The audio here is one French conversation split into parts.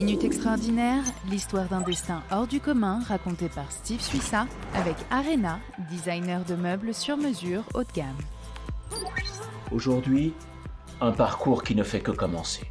Minute extraordinaire, l'histoire d'un destin hors du commun racontée par Steve Suissa avec Arena, designer de meubles sur mesure haut de gamme. Aujourd'hui, un parcours qui ne fait que commencer.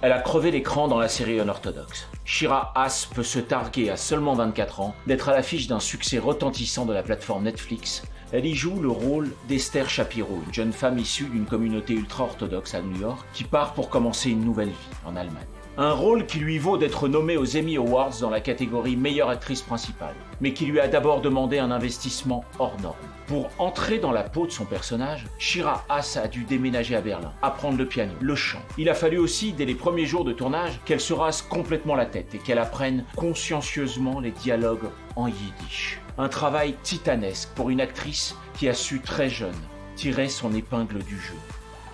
Elle a crevé l'écran dans la série Unorthodox. Shira Haas peut se targuer à seulement 24 ans d'être à l'affiche d'un succès retentissant de la plateforme Netflix. Elle y joue le rôle d'Esther Shapiro, une jeune femme issue d'une communauté ultra-orthodoxe à New York qui part pour commencer une nouvelle vie en Allemagne. Un rôle qui lui vaut d'être nommée aux Emmy Awards dans la catégorie meilleure actrice principale, mais qui lui a d'abord demandé un investissement hors norme. Pour entrer dans la peau de son personnage, Shira Haas a dû déménager à Berlin, apprendre le piano, le chant. Il a fallu aussi, dès les premiers jours de tournage, qu'elle se rase complètement la tête et qu'elle apprenne consciencieusement les dialogues en yiddish. Un travail titanesque pour une actrice qui a su très jeune tirer son épingle du jeu.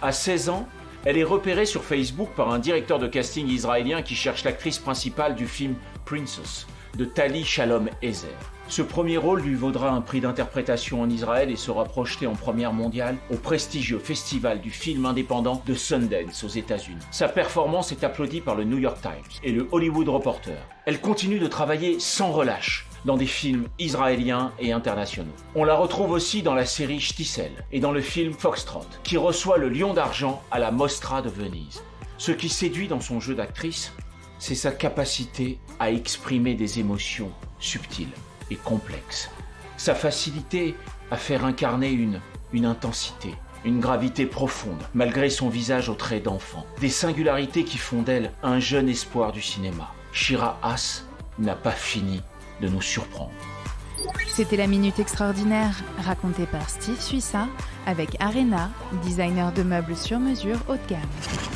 À 16 ans, elle est repérée sur Facebook par un directeur de casting israélien qui cherche l'actrice principale du film Princess de Tali Shalom Ezer. Ce premier rôle lui vaudra un prix d'interprétation en Israël et sera projeté en première mondiale au prestigieux festival du film indépendant de Sundance aux États-Unis. Sa performance est applaudie par le New York Times et le Hollywood Reporter. Elle continue de travailler sans relâche dans des films israéliens et internationaux. On la retrouve aussi dans la série Shtisel et dans le film Foxtrot, qui reçoit le Lion d'argent à la Mostra de Venise. Ce qui séduit dans son jeu d'actrice, c'est sa capacité à exprimer des émotions subtiles et complexes. Sa facilité à faire incarner une intensité, une gravité profonde, malgré son visage aux traits d'enfant. Des singularités qui font d'elle un jeune espoir du cinéma. Shira Haas n'a pas fini de nous surprendre. C'était la Minute extraordinaire racontée par Steve Suissa avec Arena, designer de meubles sur mesure haut de gamme.